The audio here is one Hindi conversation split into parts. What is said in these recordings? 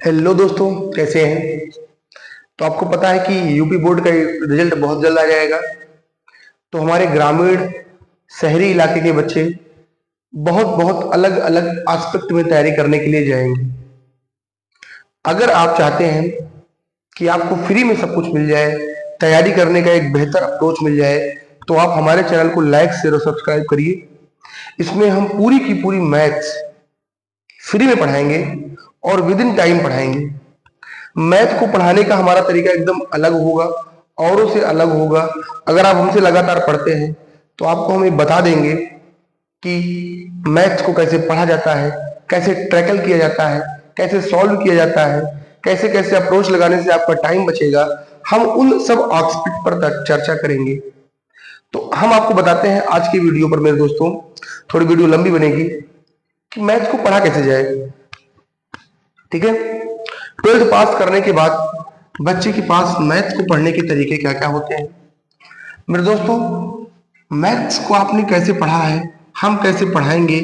हेलो दोस्तों, कैसे हैं। तो आपको पता है कि यूपी बोर्ड का रिजल्ट बहुत जल्द आ जाएगा। तो हमारे ग्रामीण शहरी इलाके के बच्चे बहुत बहुत अलग अलग एस्पेक्ट में तैयारी करने के लिए जाएंगे। अगर आप चाहते हैं कि आपको फ्री में सब कुछ मिल जाए, तैयारी करने का एक बेहतर अप्रोच मिल जाए, तो आप हमारे चैनल को लाइक शेयर और सब्सक्राइब करिए। इसमें हम पूरी की पूरी मैथ्स फ्री में पढ़ाएंगे और विद इन टाइम पढ़ाएंगे। मैथ को पढ़ाने का हमारा तरीका एकदम अलग होगा, औरों से अलग होगा। अगर आप हमसे लगातार पढ़ते हैं तो आपको हम ये बता देंगे कि मैथ्स को कैसे पढ़ा जाता है, कैसे टैकल किया जाता है, कैसे सॉल्व किया जाता है, कैसे कैसे अप्रोच लगाने से आपका टाइम बचेगा। हम उन सब एस्पेक्ट पर चर्चा करेंगे। तो हम आपको बताते हैं आज की वीडियो पर मेरे दोस्तों, थोड़ी वीडियो लंबी बनेगी, कि मैथ्स को पढ़ा कैसे जाए। ठीक है। 12th पास करने के बाद बच्चे के पास मैथ्स को पढ़ने के तरीके क्या क्या होते हैं। मेरे दोस्तों, मैथ्स को आपने कैसे पढ़ा है, हम कैसे पढ़ाएंगे,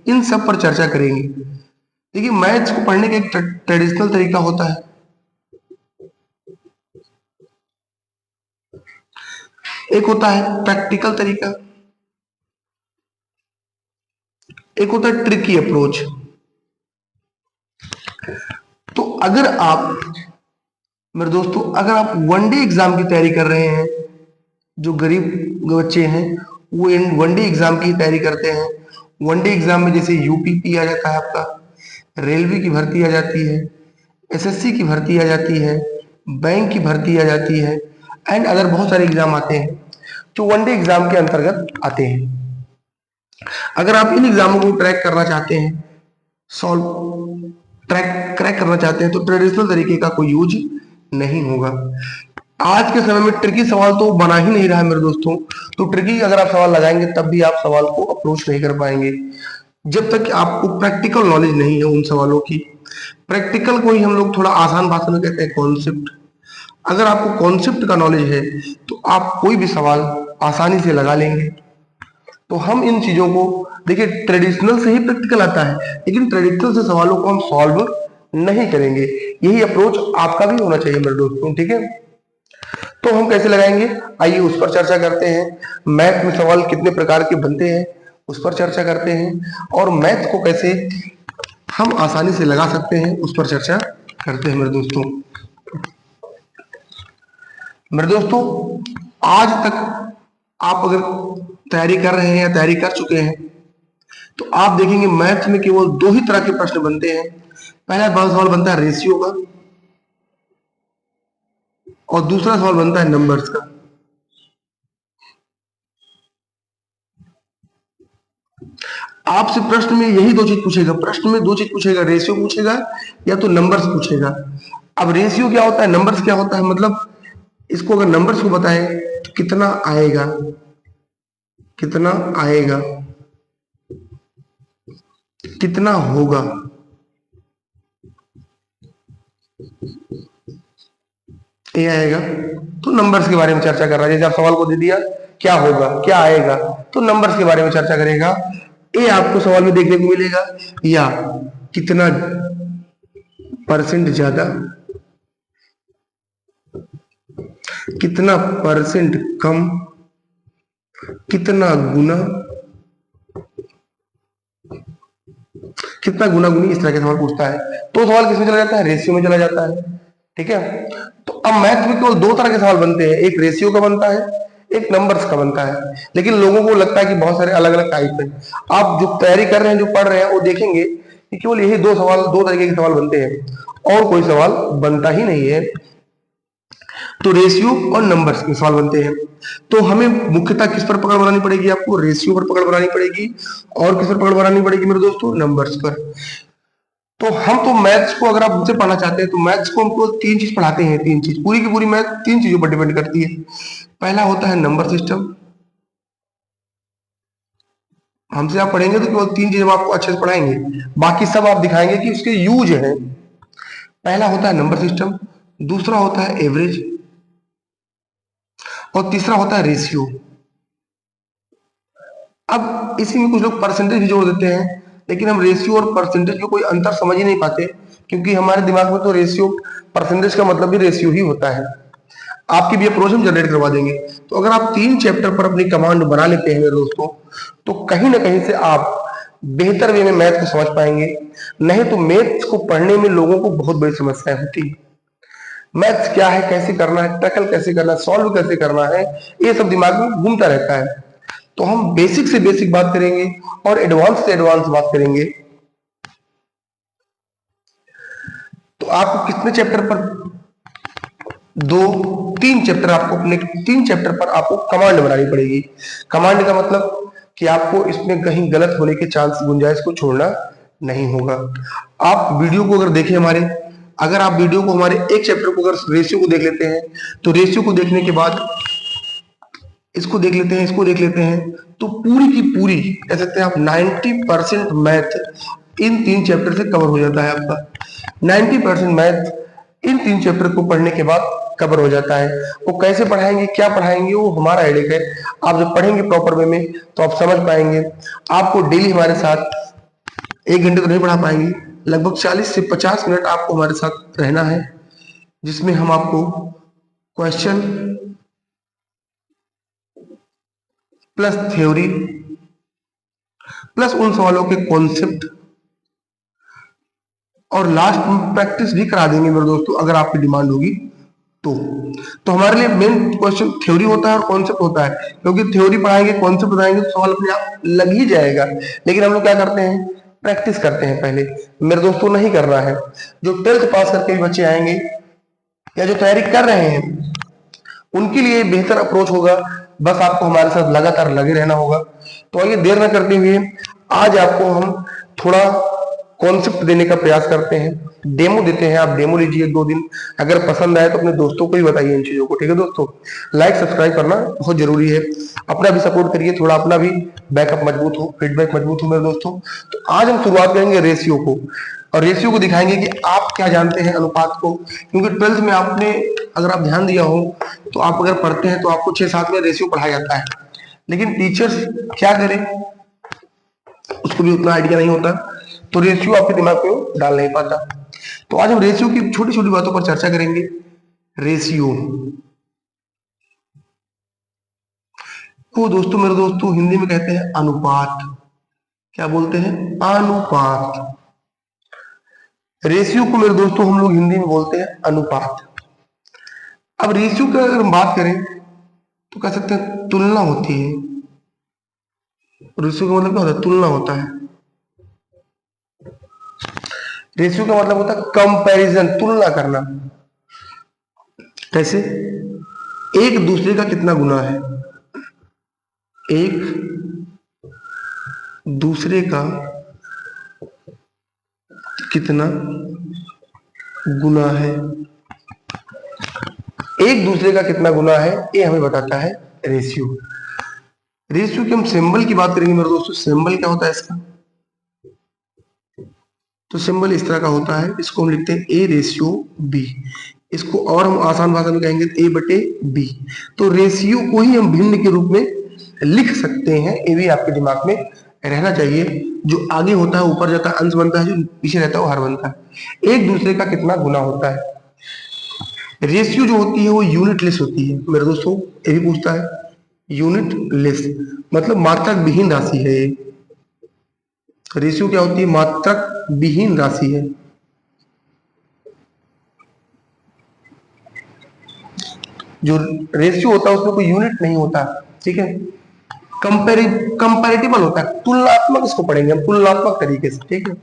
इन सब पर चर्चा करेंगे। देखिए, मैथ्स को पढ़ने का एक ट्रेडिशनल तरीका होता है, एक होता है प्रैक्टिकल तरीका, एक होता है ट्रिकी अप्रोच। तो अगर आप, मेरे दोस्तों, अगर आप वनडे एग्जाम की तैयारी कर रहे हैं, जो गरीब बच्चे हैं वो इन वनडे एग्जाम की तैयारी करते हैं। वनडे एग्जाम में जैसे यूपीपी आ जाता है, आपका रेलवे की भर्ती आ जाती है, एसएससी की भर्ती आ जाती है, बैंक की भर्ती आ जाती है, एंड अदर बहुत सारे एग्जाम आते हैं जो वनडे एग्जाम के अंतर्गत आते हैं। अगर आप इन एग्जामों को ट्रैक करना चाहते हैं, सॉल्व ट्रैक क्रैक करना चाहते हैं, तो ट्रेडिशनल तरीके का कोई यूज नहीं होगा। आज के समय में ट्रिकी सवाल तो बना ही नहीं रहा है मेरे दोस्तों। तो ट्रिकी अगर आप सवाल लगाएंगे तब भी आप सवाल को अप्रोच नहीं कर पाएंगे, जब तक कि आपको प्रैक्टिकल नॉलेज नहीं है उन सवालों की। प्रैक्टिकल को ही हम लोग थोड़ा आसान भाषा में कहते हैं कॉन्सेप्ट। अगर आपको कॉन्सेप्ट का नॉलेज है तो आप कोई भी सवाल आसानी से लगा लेंगे। तो हम इन चीजों को, देखिए, ट्रेडिशनल से ही प्रैक्टिकल आता है, लेकिन ट्रेडिशनल से सवालों को हम सॉल्व नहीं करेंगे। यही अप्रोच आपका भी होना चाहिए मेरे दोस्तों। ठीक है। तो हम कैसे लगाएंगे, आइए उस पर चर्चा करते हैं। मैथ में सवाल कितने प्रकार के बनते हैं उस पर चर्चा करते हैं, और मैथ को कैसे हम आसानी से लगा सकते हैं उस पर चर्चा करते हैं मेरे दोस्तों। मेरे दोस्तों, आज तक आप अगर तैयारी कर रहे हैं या तैयारी कर चुके हैं तो आप देखेंगे मैथ में केवल दो ही तरह के प्रश्न बनते हैं। पहला सवाल बनता है रेशियो का, और दूसरा सवाल बनता है नंबर्स का। आपसे प्रश्न में यही दो चीज पूछेगा, प्रश्न में दो चीज पूछेगा, रेशियो पूछेगा या तो नंबर्स पूछेगा। अब रेशियो क्या होता है, नंबर्स क्या होता है, मतलब इसको अगर नंबर्स को बताएं तो कितना आएगा, कितना आएगा, कितना होगा, ये आएगा। तो नंबर्स के बारे में चर्चा कर रहा है। जैसे आप सवाल को दे दिया क्या होगा, क्या आएगा, तो नंबर्स के बारे में चर्चा करेगा। ये आपको सवाल में देखने को मिलेगा, या कितना परसेंट ज्यादा, कितना परसेंट कम, कितना गुना, कितना गुना गुनी, इस तरह के सवाल पूछता है। तो सवाल किसमें चला जाता है, रेशियो में चला जाता है। ठीक है। तो अब मैथ में केवल दो तरह के सवाल बनते हैं, एक रेशियो का बनता है, एक नंबर्स का बनता है। लेकिन लोगों को लगता है कि बहुत सारे अलग अलग टाइप है। आप जो तैयारी कर रहे हैं, जो पढ़ रहे हैं, वो देखेंगे कि केवल यही दो सवाल, दो तरीके के सवाल बनते हैं और कोई सवाल बनता ही नहीं है। तो रेशियो और नंबर्स के सवाल बनते हैं। तो हमें मुख्यतः किस पर पकड़ बनानी पड़ेगी, आपको रेशियो पर पकड़ बनानी पड़ेगी, और किस पर पकड़ बनानी पड़ेगी मेरे दोस्तों, नंबर्स पर। तो हम तो मैथ्स को, अगर आप मुझसे पढ़ना चाहते हैं तो मैथ्स को हमको तीन चीज पढ़ाते हैं। तीन चीज, पूरी की पूरी मैथ तीन चीजों पर डिपेंड करती है। पहला होता है नंबर सिस्टम। हमसे आप पढ़ेंगे तो केवल तीन चीज हम आपको अच्छे से पढ़ाएंगे, बाकी सब आप दिखाएंगे कि उसके यूज है। पहला होता है नंबर सिस्टम, दूसरा होता है एवरेज, और तीसरा होता है रेशियो। अब इसी में कुछ लोग परसेंटेज भी जोड़ देते हैं, लेकिन हम रेशियो और परसेंटेज में कोई अंतर समझ ही नहीं पाते, क्योंकि हमारे दिमाग में तो रेशियो, परसेंटेज का मतलब भी रेशियो ही होता है। आपकी भी अप्रोच हम जनरेट करवा देंगे। तो अगर आप 3 चैप्टर पर अपनी कमांड बना लेते हैं मेरे दोस्तों, तो कहीं ना कहीं से आप बेहतर वे में मैथ को समझ पाएंगे। नहीं तो मैथ्स को पढ़ने में लोगों को बहुत बड़ी समस्याएं होती है। मैथ्स क्या है, कैसे करना है, टैकल कैसे करना है, सॉल्व कैसे करना है, ये सब दिमाग में घूमता रहता है। तो हम बेसिक से बेसिक बात करेंगे और एडवांस से एडवांस बात करेंगे। तो आपको कितने चैप्टर पर, 2 3 चैप्टर आपको अपने 3 चैप्टर पर आपको कमांड बनानी पड़ेगी। कमांड का मतलब कि आपको इसमें कहीं गलत होने के चांस, गुंजाइश को छोड़ना नहीं होगा। आप वीडियो को अगर देखें हमारे, अगर आप वीडियो को हमारे एक चैप्टर को अगर रेशियो को देख लेते हैं, तो रेशियो को देखने के बाद इसको देख लेते हैं, इसको देख लेते हैं, तो पूरी की पूरी कह सकते हैं आप 90% मैथ इन 3 चैप्टर से कवर हो जाता है आपका। 90% मैथ इन 3 चैप्टर को पढ़ने के बाद कवर हो जाता है। वो कैसे पढ़ाएंगे, क्या पढ़ाएंगे, वो हमारा हेडेक है। आप जब पढ़ेंगे प्रॉपर वे में तो आप समझ पाएंगे। आपको डेली हमारे साथ 1 घंटे तो नहीं पढ़ा पाएंगे, लगभग 40 से 50 मिनट आपको हमारे साथ रहना है, जिसमें हम आपको क्वेश्चन प्लस थ्योरी प्लस उन सवालों के कॉन्सेप्ट और लास्ट में प्रैक्टिस भी करा देंगे मेरे दोस्तों, अगर आपकी डिमांड होगी तो। हमारे लिए मेन क्वेश्चन थ्योरी होता है और कॉन्सेप्ट होता है, क्योंकि थ्योरी पढ़ाएंगे, कॉन्सेप्ट बताएंगे तो सवाल अपने आप लग ही जाएगा। लेकिन हम लोग क्या करते हैं, प्रैक्टिस करते हैं पहले। मेरे दोस्तों नहीं करना है। जो 12th पास करके भी बच्चे आएंगे या जो तैयारी कर रहे हैं, उनके लिए बेहतर अप्रोच होगा, बस आपको हमारे साथ लगातार लगे रहना होगा। तो आइए देर न करते हुए आज आपको हम थोड़ा कॉन्सेप्ट देने का प्रयास करते हैं, डेमो देते हैं। आप डेमो लीजिए 2 दिन, अगर पसंद आए तो अपने दोस्तों को भी बताइए इन चीजों को, ठीक है दोस्तों। लाइक सब्सक्राइब करना बहुत जरूरी है, अपना भी सपोर्ट करिए, थोड़ा अपना भी बैकअप मजबूत हो, फीडबैक मजबूत हो मेरे दोस्तों। तो आज हम शुरुआत करेंगे रेशियो को, और रेशियो को दिखाएंगे कि आप क्या जानते हैं अनुपात को। क्योंकि 12th में आपने अगर आप ध्यान दिया हो तो आप अगर पढ़ते हैं तो आपको 6-7 में रेशियो पढ़ाया जाता है, लेकिन टीचर्स क्या करें, उसको भी उतना आइडिया नहीं होता, तो रेशियो आपके दिमाग में डाल नहीं पाता। तो आज हम रेशियो की छोटी छोटी बातों पर चर्चा करेंगे। रेशियो को दोस्तों, मेरे दोस्तों, हिंदी में कहते हैं अनुपात। क्या बोलते हैं, अनुपात। रेशियो को मेरे दोस्तों हम लोग हिंदी में बोलते हैं अनुपात। अब रेशियो की अगर हम बात करें तो कह सकते हैं तुलना होती है। रेशियो का मतलब क्या होता है, तुलना होता है। रेशियो का मतलब होता है कंपैरिजन, तुलना करना। कैसे, एक दूसरे का कितना गुना है, एक दूसरे का कितना गुना है, एक दूसरे का कितना गुना है, ये हमें बताता है रेशियो। रेशियो की हम सिंबल की बात करेंगे मेरे दोस्तों। सिंबल क्या होता है इसका, तो सिंबल इस तरह का होता है, इसको हम लिखते हैं ए रेशियो बी। इसको और हम आसान भाषा में कहेंगे ए बटे बी। तो रेशियो को ही हम भिन्न के रूप में लिख सकते हैं, ये भी आपके दिमाग में रहना चाहिए। जो आगे होता है ऊपर जाता है अंश बनता है, जो पीछे रहता है वो हर बनता है। एक दूसरे का कितना गुना होता है। रेशियो जो होती है वो यूनिटलेस होती है मेरे दोस्तों, ये भी पूछता है। यूनिटलेस मतलब मात्रक विहीन राशि है ये। रेशियो क्या होती है, मात्रक विहीन राशि है। जो रेशियो होता है उसमें कोई यूनिट नहीं होता, ठीक है। कंपेरेटिबल होता है, तुलनात्मक इसको पढ़ेंगे हम, तुलनात्मक तरीके से, ठीक है।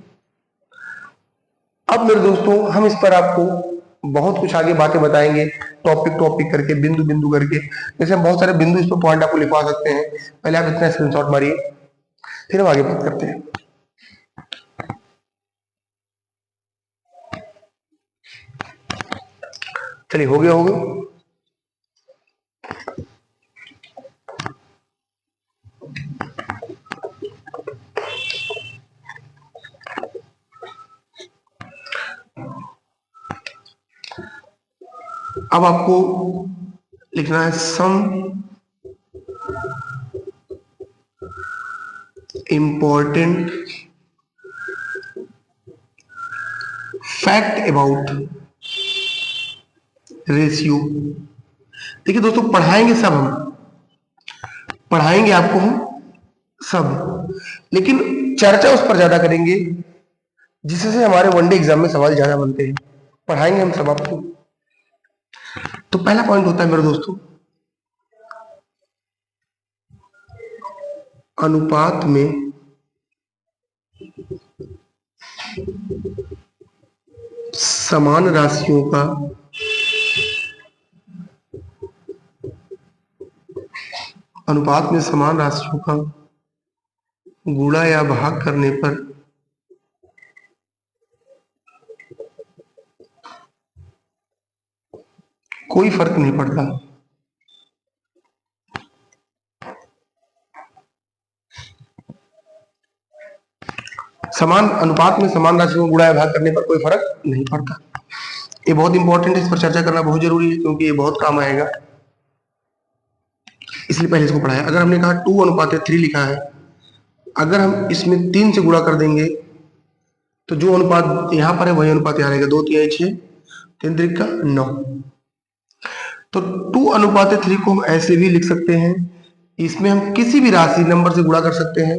अब मेरे दोस्तों हम इस पर आपको बहुत कुछ आगे बातें बताएंगे, टॉपिक टॉपिक करके, बिंदु बिंदु करके। जैसे हम बहुत सारे बिंदु इस पर पॉइंट आपको लिखवा सकते हैं। पहले आप इतना स्क्रीनशॉट मारिए, फिर हम आगे बात करते हैं। चलिए, हो गया हो गया। अब आपको लिखना है some important fact about ratio. देखिए दोस्तों, पढ़ाएंगे सब, हम पढ़ाएंगे आपको हम सब, लेकिन चर्चा उस पर ज्यादा करेंगे जिससे हमारे वनडे एग्जाम में सवाल ज्यादा बनते हैं। पढ़ाएंगे हम सब आपको। तो पहला पॉइंट होता है मेरे दोस्तों, अनुपात में समान राशियों का गुणा या भाग करने पर कोई फर्क नहीं पड़ता। समान अनुपात में समान राशियों को गुणा या भाग करने पर कोई फर्क नहीं पड़ता। ये बहुत इंपॉर्टेंट है, इस पर चर्चा करना बहुत जरूरी है क्योंकि ये बहुत काम आएगा, इसलिए पहले इसको पढ़ाया। अगर हमने कहा 2:3 लिखा है, अगर हम इसमें 3 से गुणा कर देंगे तो जो अनुपात यहां पर है वही अनुपात यहां रहेगा। 2 3 6, 3 3 का 9। तो 2:3 को हम ऐसे भी लिख सकते हैं, इसमें हम किसी भी राशि नंबर से गुणा कर सकते हैं,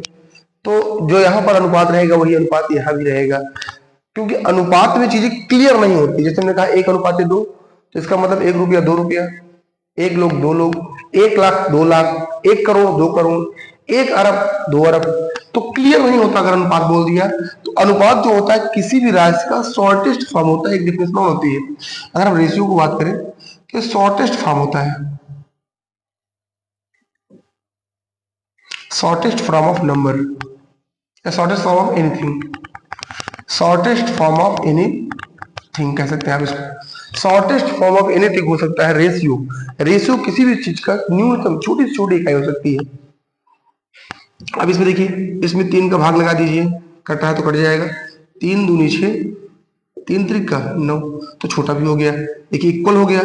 तो जो यहाँ पर अनुपात रहेगा वही अनुपात यहाँ भी रहेगा, क्योंकि अनुपात में चीजें क्लियर नहीं होती। जैसे हमने कहा 1:2, तो इसका मतलब 1 रुपया 2 रुपया, 1 लोग 2 लोग, 1 लाख 2 लाख, 1 करोड़ 2 करोड़, 1 अरब 2 अरब, तो क्लियर नहीं होता। अगर अनुपात बोल दिया तो अनुपात जो होता है किसी भी राशि का शॉर्टेस्ट फॉर्म होता है, एक डिफिनेशन होती है। अगर हम रेशियो को बात करें तो शॉर्टेस्ट फॉर्म होता है, शॉर्टेस्ट फॉर्म ऑफ नंबर या shortest form of anything, shortest form of anything कह सकते हैं आप इसको। शॉर्टेस्ट फॉर्म ऑफ एनीथिंग हो सकता है रेशियो। रेशियो किसी भी चीज का न्यूनतम छोटी से छोटी इकाई हो सकती है। अब इसमें देखिए, इसमें 3 का भाग लगा दीजिए, कटा है तो कट जाएगा। 3 दूनी 6, 3 त्रिक का 9, तो छोटा भी हो गया। देखिए इक्वल हो गया।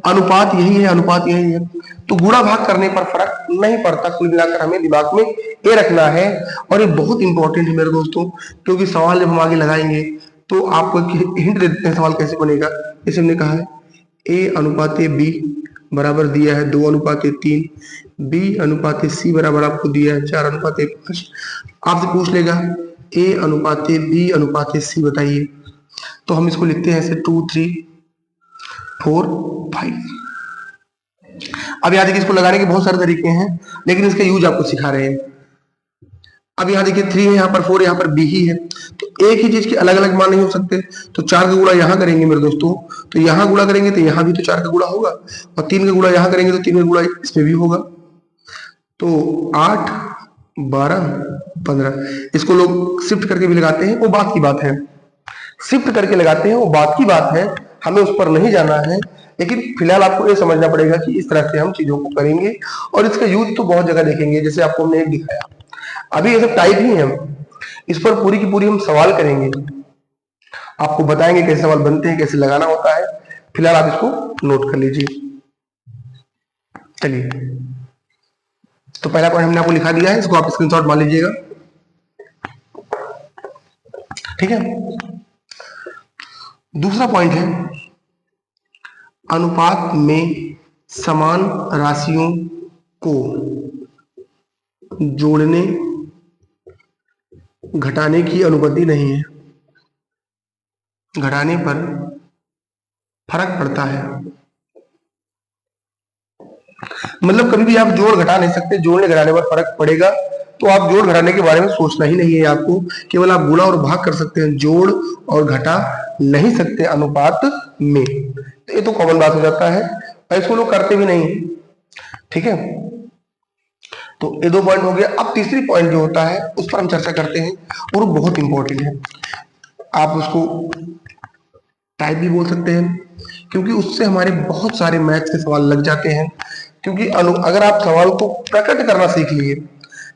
अनुपात यही है, अनुपात यही है, तो गुणा भाग करने पर फर्क नहीं पड़ता। कुल मिलाकर हमें दिमाग में ये रखना है, और ये बहुत इंपॉर्टेंट है मेरे दोस्तों, क्योंकि सवाल जब हम आगे लगाएंगे तो आपको हिंट दे देते हैं सवाल कैसे बनेगा। जैसे हमने कहा है A/B बराबर दिया है 2:3, B/C बराबर आपको दिया है 4:5। आपसे पूछ लेगा A/B/C बताइए, तो हम इसको लिखते हैं ऐसे 2 3 4 5। अब यहाँ देखिए, इसको लगाने के बहुत सारे तरीके हैं, लेकिन इसका यूज आपको सिखा रहे हैं। अब यहाँ देखिए 3 है, यहाँ पर 4, यहाँ पर B ही है, तो एक ही चीज के अलग अलग मान नहीं हो सकते। तो 4 का गुणा यहाँ करेंगे मेरे दोस्तों, तो यहाँ गुणा करेंगे तो यहाँ भी तो 4 का गुणा होगा, और 3 का गुणा यहाँ करेंगे तो 3 का गुणा इसमें भी होगा। तो 8 12 15, इसको लोग शिफ्ट करके भी लगाते हैं, वो बात की बात है। शिफ्ट करके लगाते हैं वो बात की बात है, हमें उस पर नहीं जाना है। लेकिन फिलहाल आपको ये समझना पड़ेगा कि इस तरह से हम चीजों को करेंगे, और इसका यूज तो बहुत जगह देखेंगे। जैसे आपको हमने एक दिखाया, अभी ये सब टाइप ही है, इस पर पूरी की पूरी हम सवाल करेंगे, आपको बताएंगे कैसे सवाल बनते हैं, कैसे लगाना होता है। फिलहाल आप इसको नोट कर लीजिए। चलिए, तो पहला पॉइंट हमने आपको लिखा दिया है, इसको आप स्क्रीनशॉट मान लीजिएगा, ठीक है। दूसरा पॉइंट है, अनुपात में समान राशियों को जोड़ने घटाने की अनुमति नहीं है। घटाने पर फर्क पड़ता है, मतलब कभी भी आप जोड़ घटा नहीं सकते, जोड़ने घटाने पर फर्क पड़ेगा। तो आप जोड़ घटाने के बारे में सोचना ही नहीं है आपको, केवल आप गुणा और भाग कर सकते हैं, जोड़ और घटा नहीं सकते अनुपात में। तो ये तो कॉमन बात हो जाता है, और इसको लोग करते भी नहीं, ठीक है। तो ये 2 पॉइंट हो गया। अब तीसरी पॉइंट जो होता है उस पर हम चर्चा करते हैं, और वो बहुत इंपॉर्टेंट है। आप उसको टाइप भी बोल सकते हैं, क्योंकि उससे हमारे बहुत सारे मैथ्स के सवाल लग जाते हैं। क्योंकि अगर आप सवाल को प्रकट करना सीख लिए,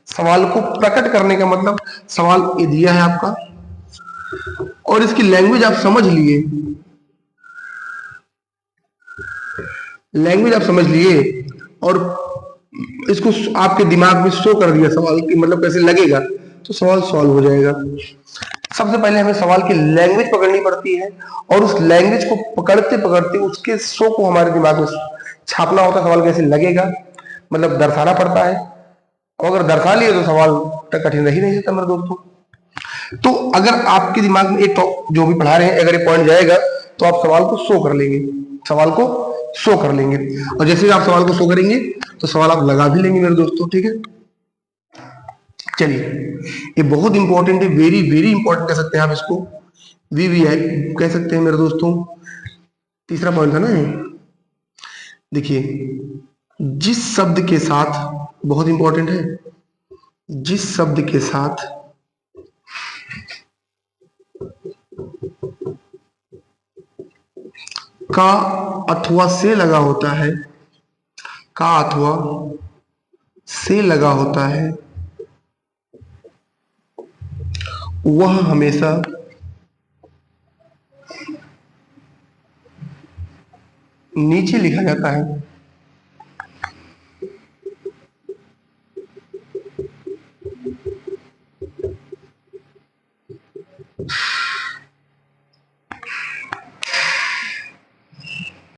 सवाल को प्रकट करने का मतलब सवाल ये दिया है आपका, और इसकी लैंग्वेज आप समझ लिए, लैंग्वेज आप समझ लिए, और इसको आपके दिमाग में शो कर दिया सवाल की मतलब कैसे लगेगा, तो सवाल सॉल्व हो जाएगा। सबसे पहले हमें सवाल की लैंग्वेज पकड़नी पड़ती है और उस लैंग्वेज को पकड़ते पकड़ते उसके शो को हमारे दिमाग में छापना होता है। सवाल कैसे लगेगा, मतलब दर्शाना पड़ता है, और अगर दर्शा लिए तो सवाल तक कठिन रह ही नहीं सकता मेरे दोस्तों। तो अगर आपके दिमाग में एक जो भी पढ़ा रहे हैं अगर ये पॉइंट जाएगा तो आप सवाल को शो कर लेंगे, सवाल को शो कर लेंगे, और जैसे ही आप सवाल को शो करेंगे तो सवाल आप लगा भी लेंगे मेरे दोस्तों, ठीक है। चलिए, ये बहुत इंपॉर्टेंट है, वेरी वेरी इंपॉर्टेंट कह सकते हैं आप इसको, वीवीआई कह सकते हैं मेरे दोस्तों। तीसरा पॉइंट था ना ये, देखिए जिस शब्द के साथ, बहुत इंपॉर्टेंट है, जिस शब्द के साथ का अथवा से लगा होता है, का अथवा से लगा होता है, वह हमेशा नीचे लिखा जाता है।